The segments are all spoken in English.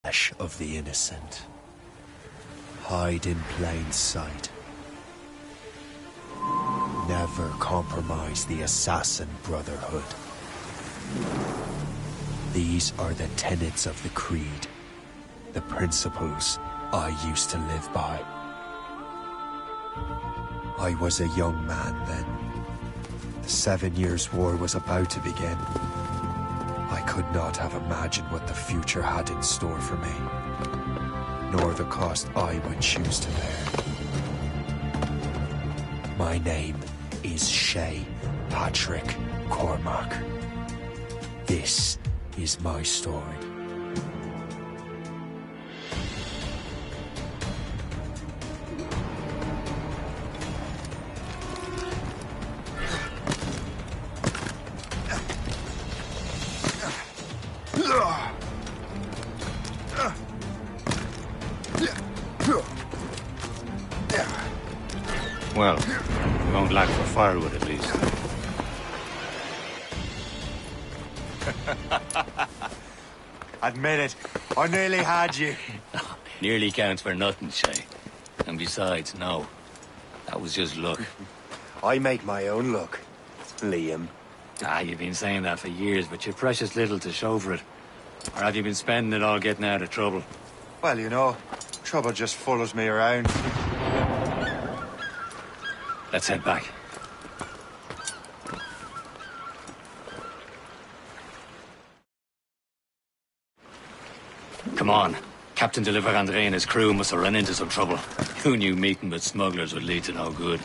flesh of the innocent. Hide in plain sight. Never compromise the Assassin Brotherhood. These are the tenets of the Creed, the principles I used to live by. I was a young man then. The 7 Years' War was about to begin. I could not have imagined what the future had in store for me, nor the cost I would choose to bear. My name is Shay Patrick Cormac. This is my story. Well, we won't lack for firewood at least. Admit it, I nearly had you. Nearly counts for nothing, Shay. And besides, no. That was just luck. I make my own luck, Liam. You've been saying that for years, but you've precious little to show for it. Or have you been spending it all getting out of trouble? Well, you know, trouble just follows me around. Let's head back. Come on. Captain de Andre and his crew must have run into some trouble. Who knew meeting with smugglers would lead to no good?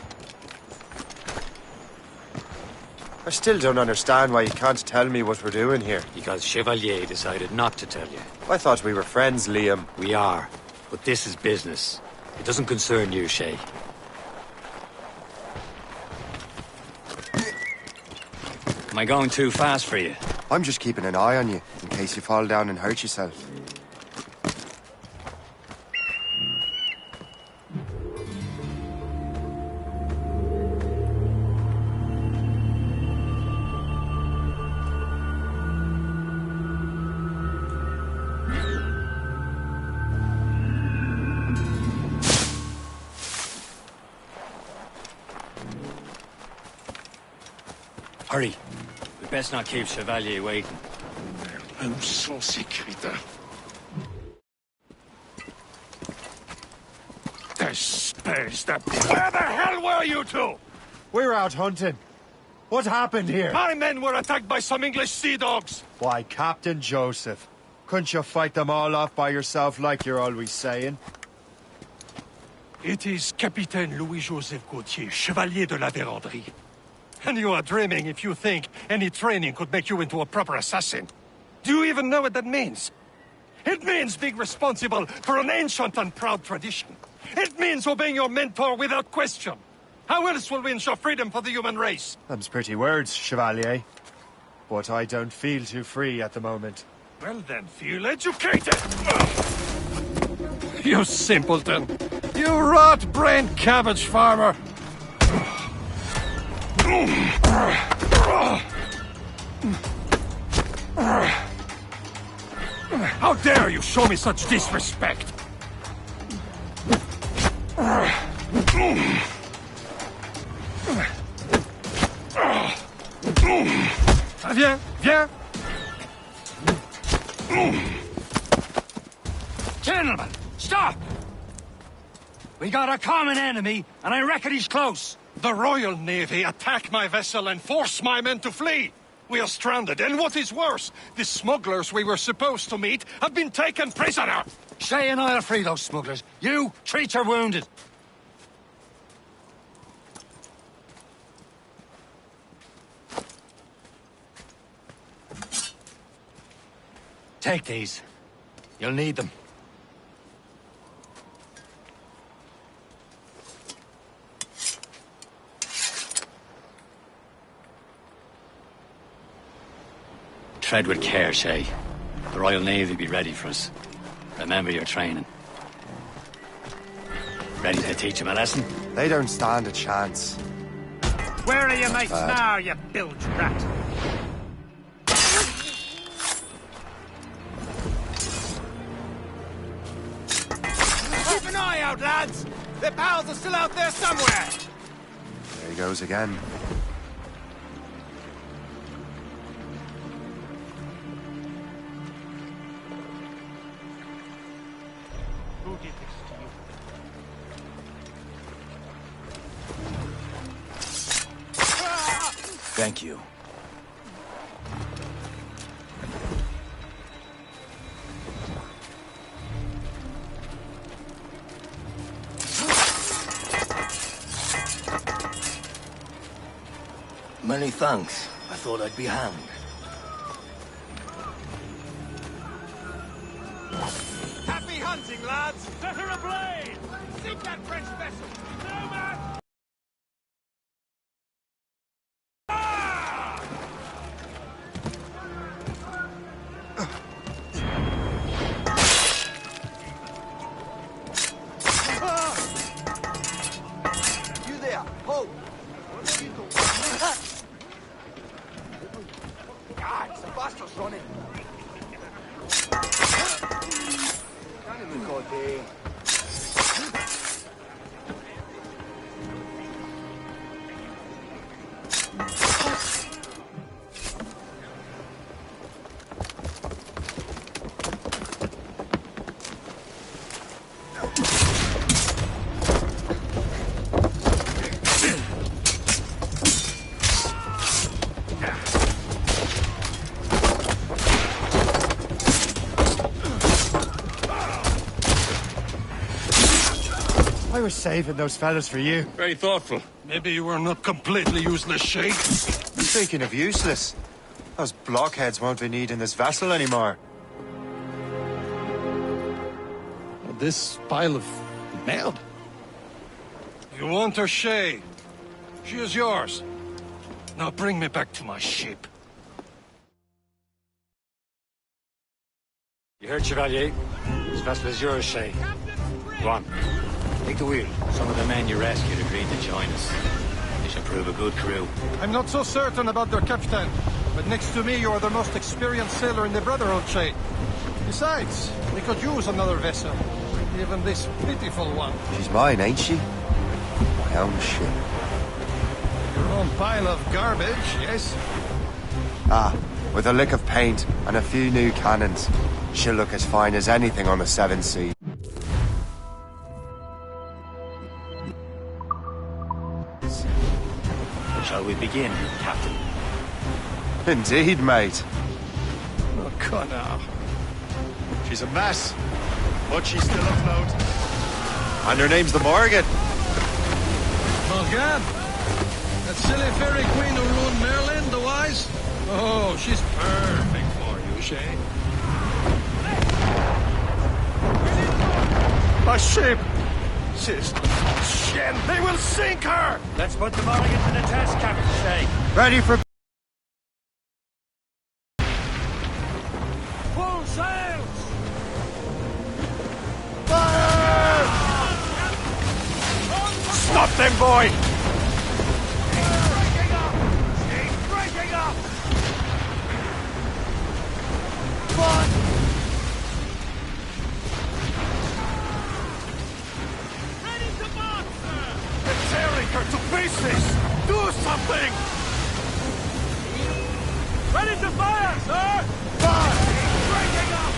I still don't understand why you can't tell me what we're doing here. Because Chevalier decided not to tell you. I thought we were friends, Liam. We are. But this is business. It doesn't concern you, Shay. Am I going too fast for you? I'm just keeping an eye on you, in case you fall down and hurt yourself. Hurry. We best not keep Chevalier waiting. Où sont ces crétins? Espèce de... Where the hell were you two? We're out hunting. What happened here? My men were attacked by some English sea dogs. Why, Captain Joseph. Couldn't you fight them all off by yourself like you're always saying? It is Capitaine Louis-Joseph Gauthier, Chevalier de la Vérendrye. And you are dreaming if you think any training could make you into a proper assassin. Do you even know what that means? It means being responsible for an ancient and proud tradition. It means obeying your mentor without question. How else will we ensure freedom for the human race? Them's pretty words, Chevalier. But I don't feel too free at the moment. Well then, feel educated! You simpleton! You rot-brained cabbage farmer! How dare you show me such disrespect? Viens, viens! Gentlemen, stop! We got a common enemy, and I reckon he's close. The Royal Navy attack my vessel and force my men to flee. We are stranded, and what is worse, the smugglers we were supposed to meet have been taken prisoner. Shay and I'll free those smugglers. You treat your wounded. Take these. You'll need them. Tread with care, Shay. The Royal Navy will be ready for us. Remember your training. Ready to teach them a lesson? They don't stand a chance. Where are your mates now, you bilge rat? Their pals are still out there somewhere! There he goes again. Who did this to you? Thank you. Many thanks. I thought I'd be hanged. Happy hunting, lads! Set her ablaze! Sink that French vessel! No, man! You there! Hold! God, Sebastian's running! I was saving those fellas for you. Very thoughtful. Maybe you were not completely useless, Sheikh. Speaking of useless, those blockheads won't be needing this vessel anymore. This pile of mail? You want her, Shay? She is yours. Now bring me back to my ship. You heard, Chevalier? This vessel is yours, Shay. Go on. Take the wheel. Some of the men you rescued agreed to join us. They should prove a good crew. I'm not so certain about their captain, but next to me you are the most experienced sailor in the Brotherhood, Shay. Besides, we could use another vessel. Even this pitiful one. She's mine, ain't she? My own ship. Your own pile of garbage, yes? Ah, with a lick of paint and a few new cannons. She'll look as fine as anything on the Seven Seas. Shall we begin, Captain? Indeed, mate. Oh, God, now. She's a mess, but she's still afloat. And her name's the Morgan. Morgan? That silly fairy queen who ruined Merlin, the wise? Oh, she's perfect for you, Shay. A ship! She's... Shit! They will sink her! Let's put the Morgan to the test, Captain Shay. Ready for... Full sails! Fire! Stop them, boy! Breaking up! She's breaking up! Fuck! Ready to march, sir! They're tearing her to pieces! Do something! Ready to fire, sir! Fire! Breaking up!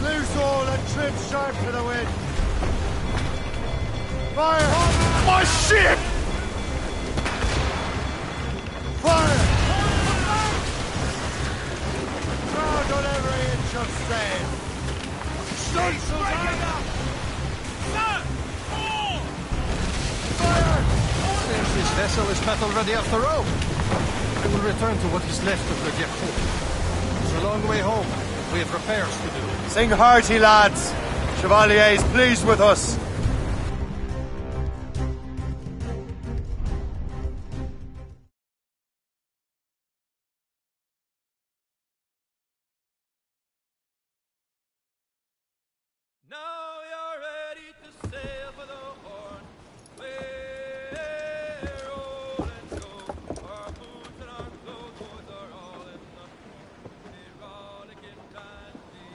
Loose all and trim sharp to the wind. Fire! My ship! Fire! Crowd on every inch of sail. She's breaking up! Sir! More! Fire! Seems this vessel is battle ready after all. I will return to what is left of the Gertrude. It's a long way home. We have repairs to do. Sing hearty, lads. Chevalier's pleased with us. Now you're ready to sail for the Horn. We're rolling go. Our boots and our clothes are all in the rollicking dandy.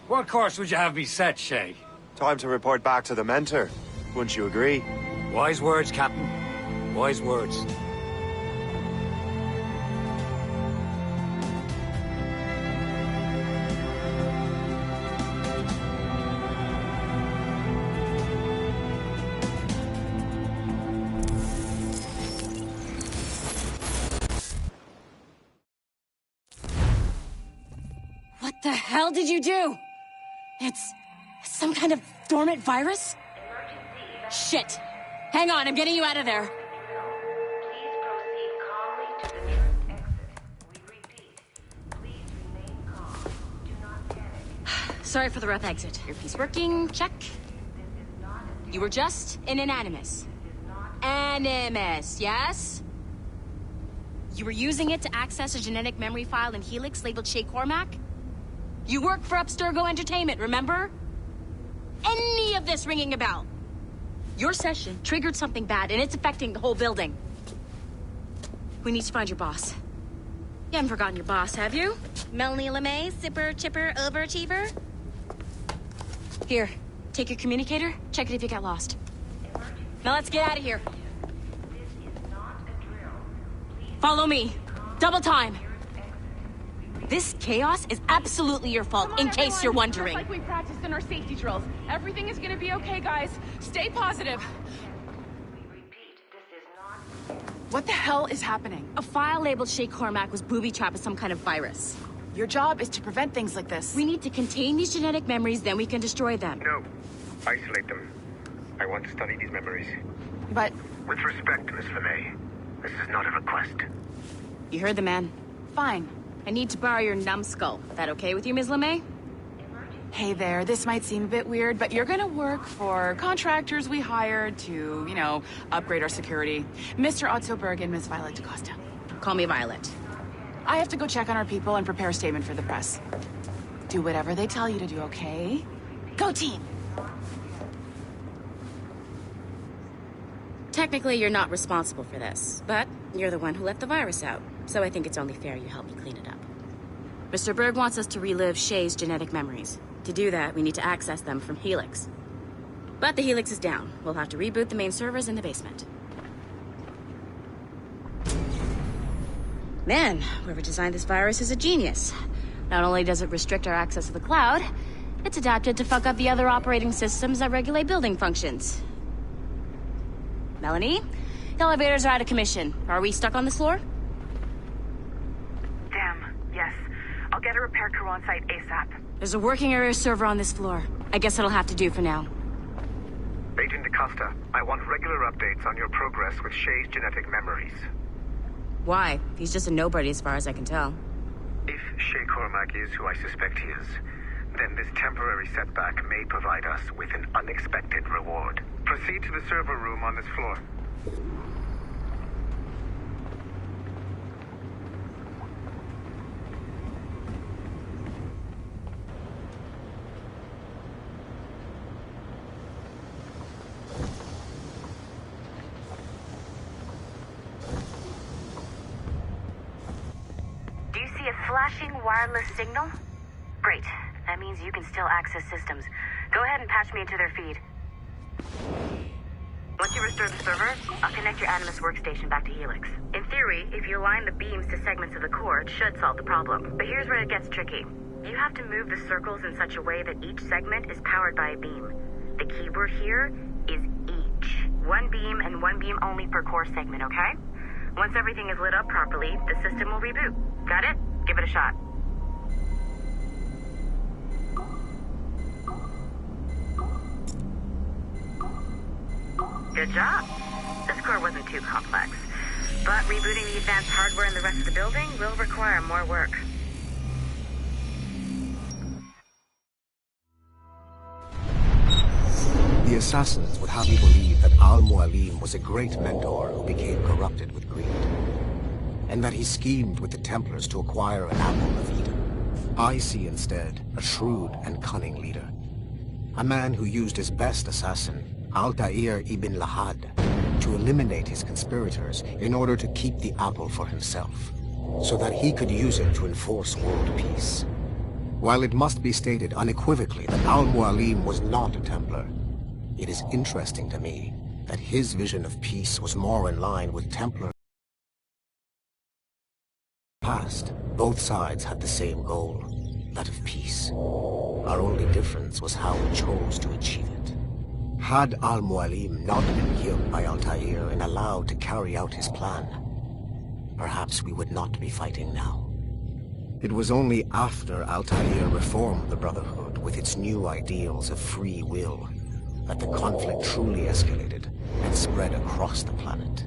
What course would you have me set, Shay? Time to report back to the mentor. Wouldn't you agree? Wise words, Captain. Wise words. What the hell did you do? It's some kind of dormant virus? Shit. Hang on, I'm getting you out of there. Please proceed calmly to the nearest exit. We repeat, please remain calm. Do not panic. Sorry for the rough exit. Earpiece working, check. You were just in an animus. Animus, yes? You were using it to access a genetic memory file in Helix labeled Shay Cormac? You work for Abstergo Entertainment, remember? Any of this ringing a bell? Your session triggered something bad, and it's affecting the whole building. We need to find your boss. You haven't forgotten your boss, have you? Melanie LeMay, zipper, chipper, overachiever? Here, take your communicator, check it if you got lost. Now let's get out of here. Follow me. Double time. This chaos is absolutely your fault, in case you're wondering. Just like we practiced in our safety drills. Everything is gonna be okay, guys. Stay positive. We repeat, this is not... What the hell is happening? A file labeled Shay Cormac was booby-trapped with some kind of virus. Your job is to prevent things like this. We need to contain these genetic memories, then we can destroy them. No. Isolate them. I want to study these memories. But... With respect, Miss LeMay, this is not a request. You heard the man. Fine. I need to borrow your numbskull. That okay with you, Ms. LeMay? Hey there, this might seem a bit weird, but you're gonna work for contractors we hired to, you know, upgrade our security. Mr. Otto Berg and Miss Violet DaCosta. Call me Violet. I have to go check on our people and prepare a statement for the press. Do whatever they tell you to do, okay? Go team! Technically, you're not responsible for this, but you're the one who let the virus out, so I think it's only fair you help me clean it up. Mr. Berg wants us to relive Shay's genetic memories. To do that, we need to access them from Helix. But the Helix is down. We'll have to reboot the main servers in the basement. Man, whoever designed this virus is a genius. Not only does it restrict our access to the cloud, it's adapted to fuck up the other operating systems that regulate building functions. Melanie, the elevators are out of commission. Are we stuck on this floor? Damn, yes. I'll get a repair crew on site ASAP. There's a working area server on this floor. I guess it'll have to do for now. Agent DaCosta, I want regular updates on your progress with Shay's genetic memories. Why? He's just a nobody as far as I can tell. If Shay Cormac is who I suspect he is, then this temporary setback may provide us with an unexpected reward. Proceed to the server room on this floor. Do you see a flashing wireless signal? Great. That means you can still access systems. Go ahead and patch me into their feed. Once you restore the server, I'll connect your Animus workstation back to Helix. In theory, if you align the beams to segments of the core, it should solve the problem. But here's where it gets tricky. You have to move the circles in such a way that each segment is powered by a beam. The keyword here is each. One beam and one beam only per core segment, okay? Once everything is lit up properly, the system will reboot. Got it? Give it a shot. Good job. This core wasn't too complex. But rebooting the advanced hardware in the rest of the building will require more work. The assassins would have you believe that Al-Mualim was a great mentor who became corrupted with greed, and that he schemed with the Templars to acquire an apple of Eden. I see instead a shrewd and cunning leader, a man who used his best assassin, Altair ibn Lahad, to eliminate his conspirators in order to keep the apple for himself, so that he could use it to enforce world peace. While it must be stated unequivocally that Al-Mualim was not a Templar, it is interesting to me that his vision of peace was more in line with Templar past. Both sides had the same goal, that of peace. Our only difference was how we chose to achieve it. Had Al-Mualim not been killed by Altair and allowed to carry out his plan, perhaps we would not be fighting now. It was only after Altair reformed the Brotherhood with its new ideals of free will that the conflict truly escalated and spread across the planet.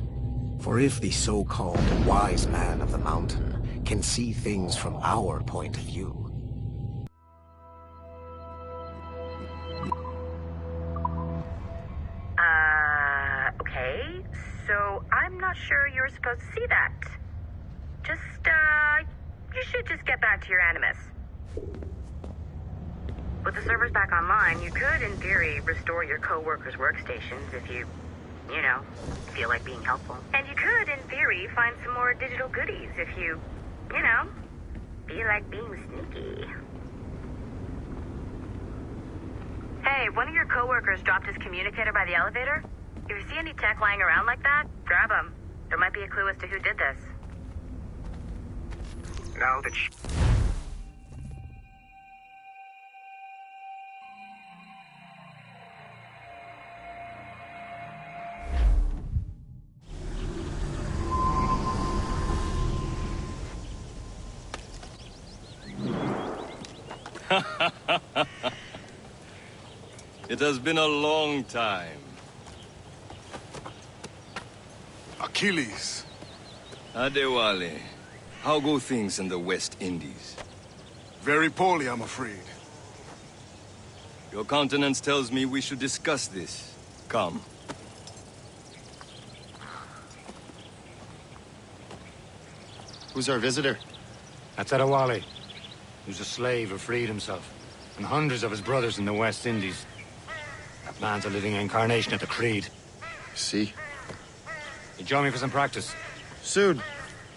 For if the so-called wise man of the mountain can see things from our point of view, Okay, so I'm not sure you were supposed to see that. You should just get back to your Animus. With the servers back online, you could, in theory, restore your co-workers' workstations if you feel like being helpful. And you could, in theory, find some more digital goodies if you feel like being sneaky. Hey, one of your co-workers dropped his communicator by the elevator. If you see any tech lying around like that, grab them. There might be a clue as to who did this. Now that It has been a long time. Achilles. Adewale, how go things in the West Indies? Very poorly, I'm afraid. Your countenance tells me we should discuss this. Come. Who's our visitor? That's Adewale. Who's a slave who freed himself. And hundreds of his brothers in the West Indies. That man's a living incarnation of the Creed. See? You join me for some practice? Soon.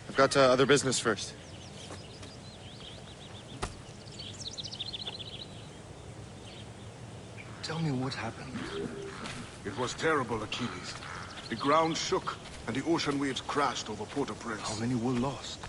I've got other business first. Tell me what happened. It was terrible, Achilles. The ground shook, and the ocean waves crashed over Port-au-Prince. How many were lost?